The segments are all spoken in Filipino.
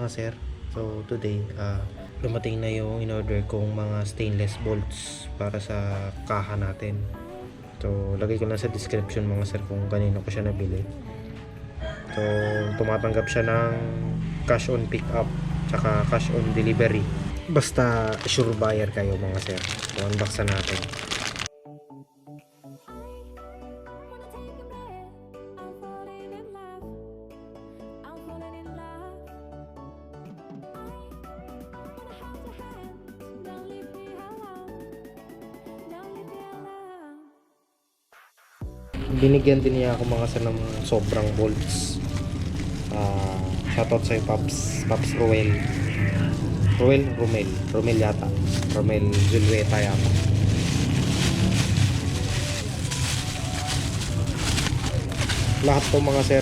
sir. So today, dumating na yung in-order kong mga stainless bolts para sa kaha natin. So lagay ko lang sa description mga sir kung kanino ko siya nabili. So tumatanggap siya ng cash on pick up tsaka cash on delivery. Basta sure buyer kayo mga sir. So unbox na natin. Binigyan din niya ako mga sir ng sobrang bolts. Shoutout sa'yo Paps Romel yata. Romel Zulweta yata. Lahat to mga sir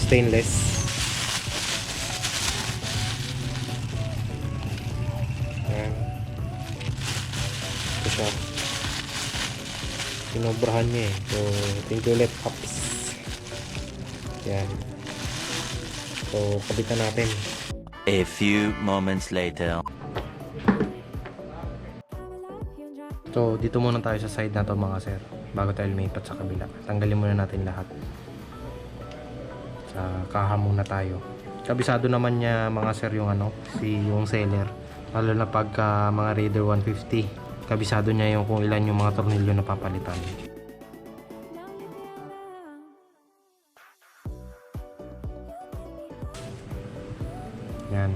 stainless. Ayan. Ito siya. Sinobrahan niya so thank you ulit Paps. Yan, so kabitan natin. A few moments later. So dito muna tayo sa side na to mga sir bago tayo lumipat sa kabila. Tanggalin muna natin lahat. Sa kaha muna tayo. Kabisado naman niya mga sir yung yung seller, lalo na pagka mga Raider 150. Kabisado niya yung kung ilan yung mga tornilyo na papalitan. Yan.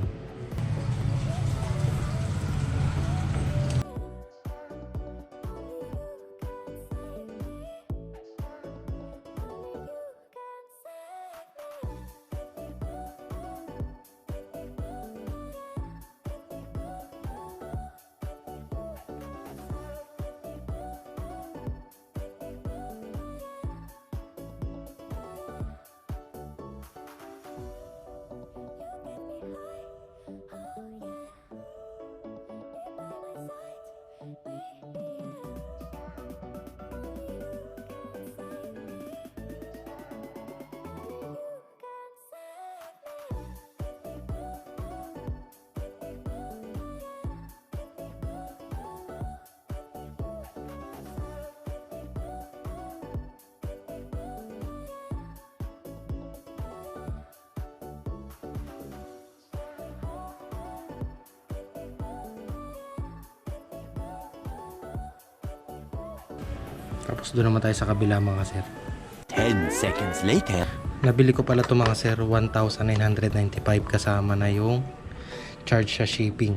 Tapos doon naman tayo sa kabila mga sir. 10 seconds later. Nabili ko pala ito mga sir 1,995 kasama na yung charge sa shipping.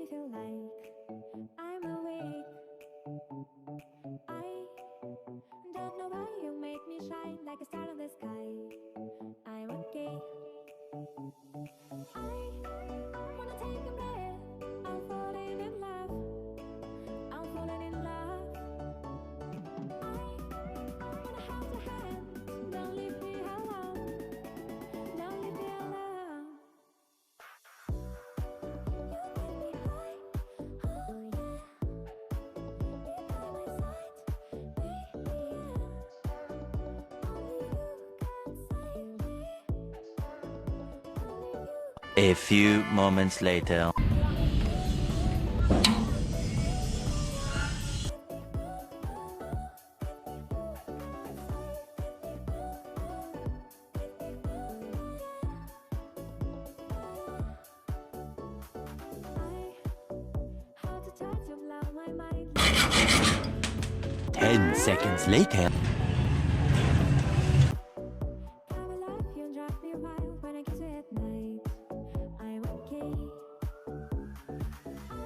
feel like I'm awake. I don't know why you make me shine like a star in the sky. I'm okay. I wanna take a breath. I'm falling in love. I'm falling in love. I wanna hold your hand. Don't leave me alone. Don't leave me alone. You get me high. Oh yeah. Be by my side, baby. Only you can save me. Only you. A few moments later. How to try to blow my mind. 10 seconds later. Come alive, you drive me wild when I kiss you at night. I'm okay. I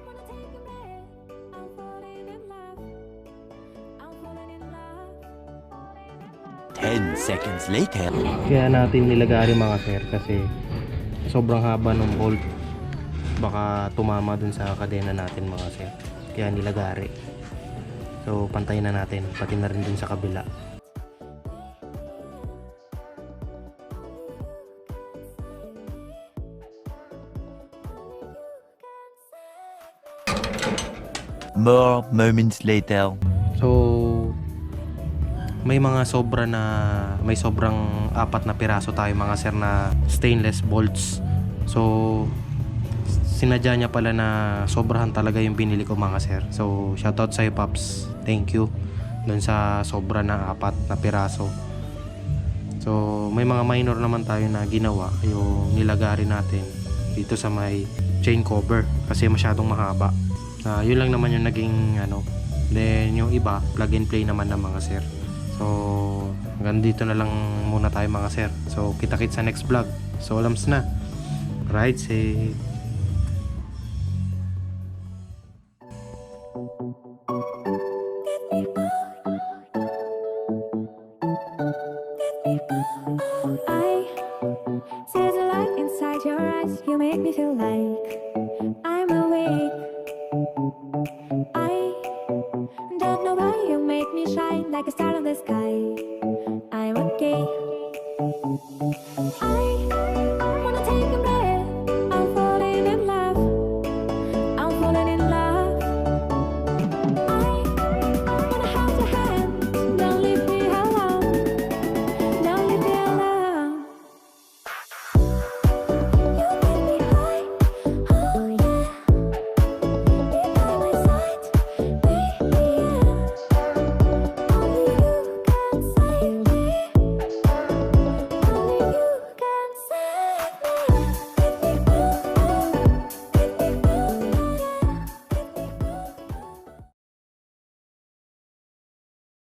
wanna take a breath. I'm falling in love. I'm falling in love. Falling in love. 10 seconds later. Kaya natin nilagari mga sir kasi sobrang haba ng bolt, baka tumama dun sa kadena natin mga sir, kaya nilagari. So pantayin na natin pati na rin dun sa kabila. More moments later. So may mga sobra na, may sobrang 4 na piraso tayo mga sir na stainless bolts. So sinadya niya pala na sobrahan talaga yung binili ko mga sir. So shoutout sa'yo Paps, thank you dun sa sobra na 4 na piraso. So may mga minor naman tayo na ginawa, yung nilagari natin dito sa may chain cover kasi masyadong mahaba. Yun lang naman yung naging ano. Then yung iba plug and play naman ng mga sir. So hanggang dito na lang muna tayo mga sir. So kita-kits sa next vlog. So alams na, ride safe. I see the light inside your eyes. You make me feel like I'm awake.